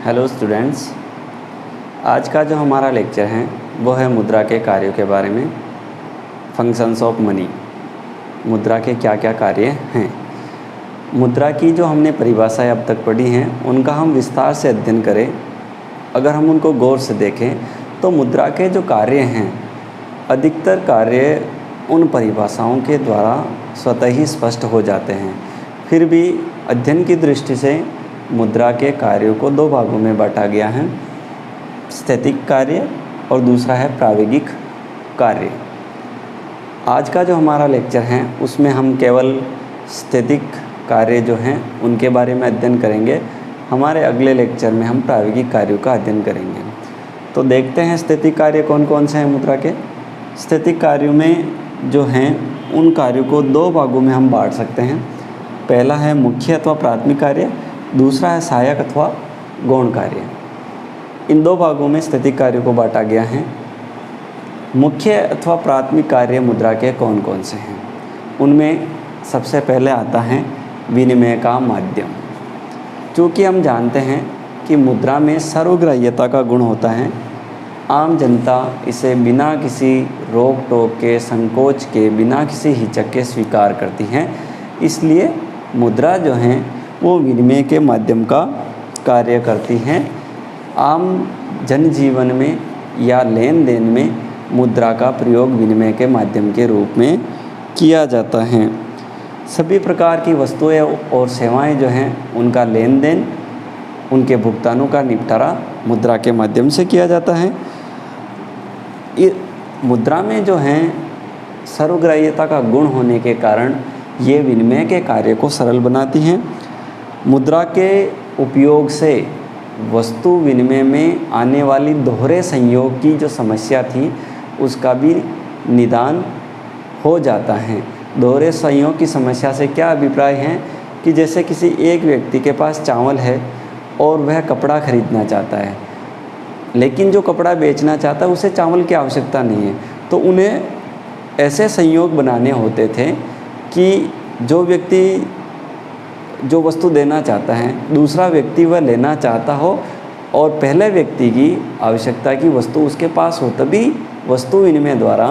Hello students, आज का जो हमारा लेक्चर है वो है मुद्रा के कार्यों के बारे में। फंक्शंस ऑफ मनी, मुद्रा के क्या क्या कार्य हैं। मुद्रा की जो हमने परिभाषाएं अब तक पढ़ी हैं उनका हम विस्तार से अध्ययन करें। अगर हम उनको गौर से देखें तो मुद्रा के जो कार्य हैं, अधिकतर कार्य उन परिभाषाओं के द्वारा स्वतः ही स्पष्ट हो जाते हैं। फिर भी अध्ययन की दृष्टि से मुद्रा के कार्यों को दो भागों में बांटा गया है, स्थैतिक कार्य और दूसरा है प्रायोगिक कार्य। आज का जो हमारा लेक्चर है उसमें हम केवल स्थैतिक कार्य जो हैं उनके बारे में अध्ययन करेंगे। हमारे अगले लेक्चर में हम प्रायोगिक कार्यों का अध्ययन करेंगे। तो देखते हैं स्थैतिक कार्य कौन कौन से हैं मुद्रा के। स्थैतिक कार्यों में जो हैं उन कार्यों को दो भागों में हम बांट सकते हैं। पहला है मुख्य अथवा प्राथमिक कार्य, दूसरा है सहायक अथवा गौण कार्य। इन दो भागों में स्थैतिक कार्यों को बांटा गया है। मुख्य अथवा प्राथमिक कार्य मुद्रा के कौन कौन से हैं? उनमें सबसे पहले आता है विनिमय का माध्यम। चूँकि हम जानते हैं कि मुद्रा में सर्वग्राह्यता का गुण होता है, आम जनता इसे बिना किसी रोक टोक के, संकोच के, बिना किसी हिचक के स्वीकार करती हैं। इसलिए मुद्रा जो हैं वो विनिमय के माध्यम का कार्य करती हैं। आम जनजीवन में या लेन देन में मुद्रा का प्रयोग विनिमय के माध्यम के रूप में किया जाता है। सभी प्रकार की वस्तुएं और सेवाएं जो हैं उनका लेन देन, उनके भुगतानों का निपटारा मुद्रा के माध्यम से किया जाता है। ये मुद्रा में जो हैं सर्वग्राह्यता का गुण होने के कारण ये विनिमय के कार्य को सरल बनाती हैं। मुद्रा के उपयोग से वस्तु विनिमय में आने वाली दोहरे संयोग की जो समस्या थी उसका भी निदान हो जाता है। दोहरे संयोग की समस्या से क्या अभिप्राय है कि जैसे किसी एक व्यक्ति के पास चावल है और वह कपड़ा खरीदना चाहता है, लेकिन जो कपड़ा बेचना चाहता है उसे चावल की आवश्यकता नहीं है, तो उन्हें ऐसे संयोग बनाने होते थे कि जो व्यक्ति जो वस्तु देना चाहता है दूसरा व्यक्ति वह लेना चाहता हो और पहले व्यक्ति की आवश्यकता की वस्तु उसके पास हो, तभी वस्तु विनिमय द्वारा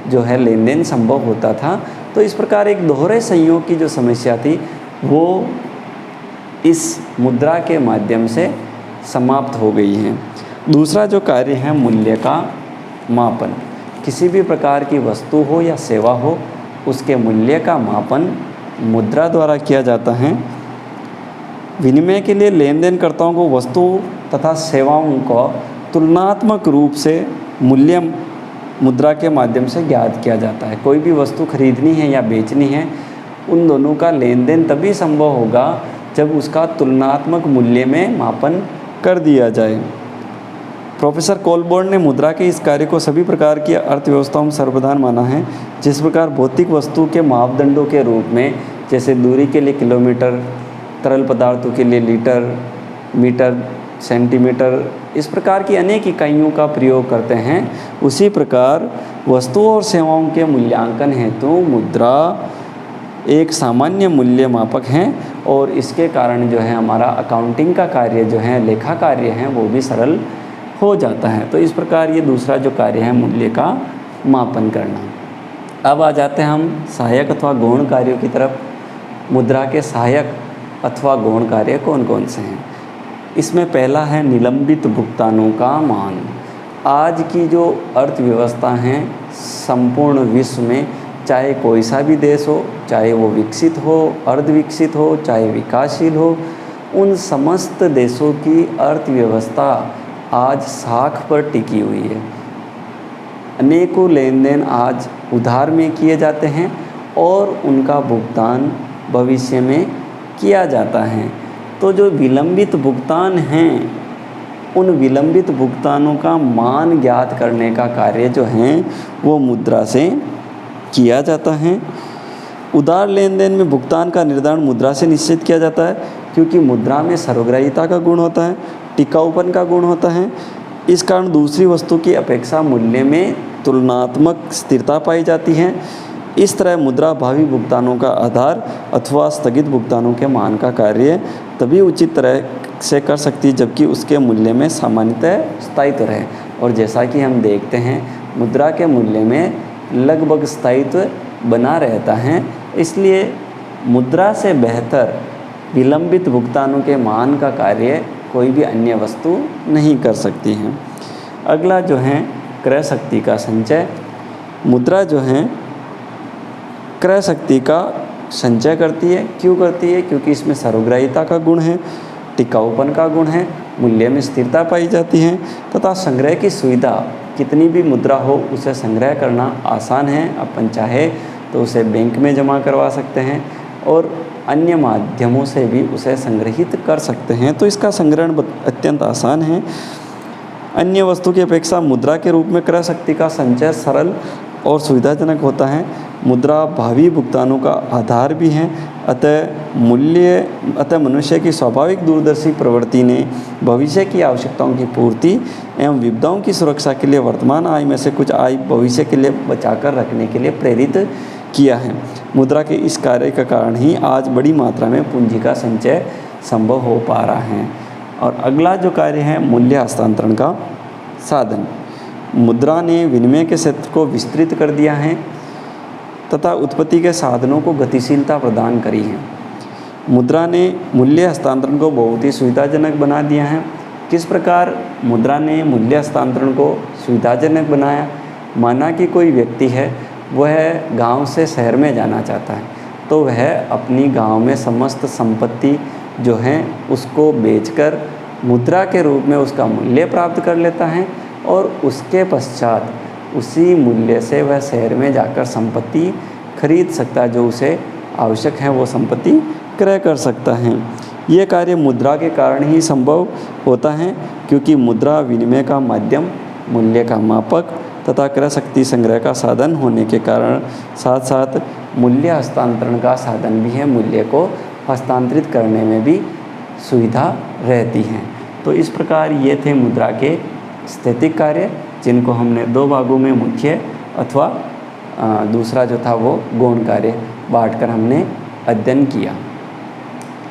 जो है लेन देन संभव होता था। तो इस प्रकार एक दोहरे संयोग की जो समस्या थी वो इस मुद्रा के माध्यम से समाप्त हो गई है। दूसरा जो कार्य है मूल्य का मापन। किसी भी प्रकार की वस्तु हो या सेवा हो, उसके मूल्य का मापन मुद्रा द्वारा किया जाता है। विनिमय के लिए लेन देन कर्ताओं को वस्तु तथा सेवाओं को तुलनात्मक रूप से मूल्य मुद्रा के माध्यम से ज्ञात किया जाता है। कोई भी वस्तु खरीदनी है या बेचनी है, उन दोनों का लेन देन तभी संभव होगा जब उसका तुलनात्मक मूल्य में मापन कर दिया जाए। प्रोफेसर कोलबर्न ने मुद्रा के इस कार्य को सभी प्रकार की अर्थव्यवस्थाओं में सर्वप्रधान माना है। जिस प्रकार भौतिक वस्तु के मापदंडों के रूप में, जैसे दूरी के लिए किलोमीटर, तरल पदार्थों के लिए लीटर, मीटर, सेंटीमीटर, इस प्रकार की अनेक इकाइयों का प्रयोग करते हैं, उसी प्रकार वस्तुओं और सेवाओं के मूल्यांकन हेतु मुद्रा एक सामान्य मूल्य मापक है और इसके कारण जो है हमारा अकाउंटिंग का कार्य जो है, लेखा कार्य है, वो भी सरल हो जाता है। तो इस प्रकार ये दूसरा जो कार्य है मूल्य का मापन करना। अब आ जाते हैं हम सहायक अथवा गौण कार्यों की तरफ। मुद्रा के सहायक अथवा गौण कार्य कौन कौन से हैं? इसमें पहला है निलंबित भुगतानों का मान। आज की जो अर्थव्यवस्था है संपूर्ण विश्व में, चाहे कोई सा भी देश हो, चाहे वो विकसित हो, अर्धविकसित हो, चाहे विकासशील हो, उन समस्त देशों की अर्थव्यवस्था आज साख पर टिकी हुई है। अनेकों लेन देन आज उधार में किए जाते हैं और उनका भुगतान भविष्य में किया जाता है। तो जो विलंबित भुगतान हैं, उन विलंबित भुगतानों का मान ज्ञात करने का कार्य जो है वो मुद्रा से किया जाता है। उधार लेन देन में भुगतान का निर्धारण मुद्रा से निश्चित किया जाता है, क्योंकि मुद्रा में सर्वग्राह्यता का गुण होता है, टिकाऊपन का गुण होता है। इस कारण दूसरी वस्तु की अपेक्षा मूल्य में तुलनात्मक स्थिरता पाई जाती है। इस तरह मुद्रा भावी भुगतानों का आधार अथवा स्थगित भुगतानों के मान का कार्य तभी उचित तरह से कर सकती है, जबकि उसके मूल्य में सामान्यतः स्थायित्व रहे। और जैसा कि हम देखते हैं मुद्रा के मूल्य में लगभग स्थायित्व बना रहता है, इसलिए मुद्रा से बेहतर विलंबित भुगतानों के मान का कार्य कोई भी अन्य वस्तु नहीं कर सकती है। अगला जो है क्रय शक्ति का संचय। मुद्रा जो है क्रय शक्ति का संचय करती है। क्यों करती है? क्योंकि इसमें सर्वग्राहिता का गुण है, टिकाऊपन का गुण है, मूल्य में स्थिरता पाई जाती है तथा संग्रह की सुविधा। कितनी भी मुद्रा हो उसे संग्रह करना आसान है। अपन चाहे तो उसे बैंक में जमा करवा सकते हैं और अन्य माध्यमों से भी उसे संग्रहित कर सकते हैं, तो इसका संग्रहण अत्यंत आसान है। अन्य वस्तु की अपेक्षा मुद्रा के रूप में क्रय शक्ति का संचय सरल और सुविधाजनक होता है। मुद्रा भावी भुगतानों का आधार भी है। अतः मनुष्य की स्वाभाविक दूरदर्शी प्रवृत्ति ने भविष्य की आवश्यकताओं की पूर्ति एवं विपदाओं की सुरक्षा के लिए वर्तमान आय में से कुछ आय भविष्य के लिए बचाकर रखने के लिए प्रेरित किया है। मुद्रा के इस कार्य के कारण ही आज बड़ी मात्रा में पूंजी का संचय संभव हो पा रहा है। और अगला जो कार्य है मूल्य हस्तांतरण का साधन। मुद्रा ने विनिमय के क्षेत्र को विस्तृत कर दिया है तथा उत्पत्ति के साधनों को गतिशीलता प्रदान करी है। मुद्रा ने मूल्य हस्तांतरण को बहुत ही सुविधाजनक बना दिया है। किस प्रकार मुद्रा ने मूल्य हस्तांतरण को सुविधाजनक बनाया? माना कि कोई व्यक्ति है, वह गांव से शहर में जाना चाहता है, तो वह अपनी गांव में समस्त संपत्ति जो है उसको बेचकर मुद्रा के रूप में उसका मूल्य प्राप्त कर लेता है और उसके पश्चात उसी मूल्य से वह शहर में जाकर संपत्ति खरीद सकता है। जो उसे आवश्यक है वो संपत्ति क्रय कर सकता है। ये कार्य मुद्रा के कारण ही संभव होता है, क्योंकि मुद्रा विनिमय का माध्यम, मूल्य का मापक तथा क्रय शक्ति संग्रह का साधन होने के कारण साथ साथ मूल्य हस्तांतरण का साधन भी है। मूल्य को हस्तांतरित करने में भी सुविधा रहती है। तो इस प्रकार ये थे मुद्रा के स्थैतिक कार्य, जिनको हमने दो भागों में मुख्य अथवा दूसरा जो था वो गौण कार्य बांटकर हमने अध्ययन किया।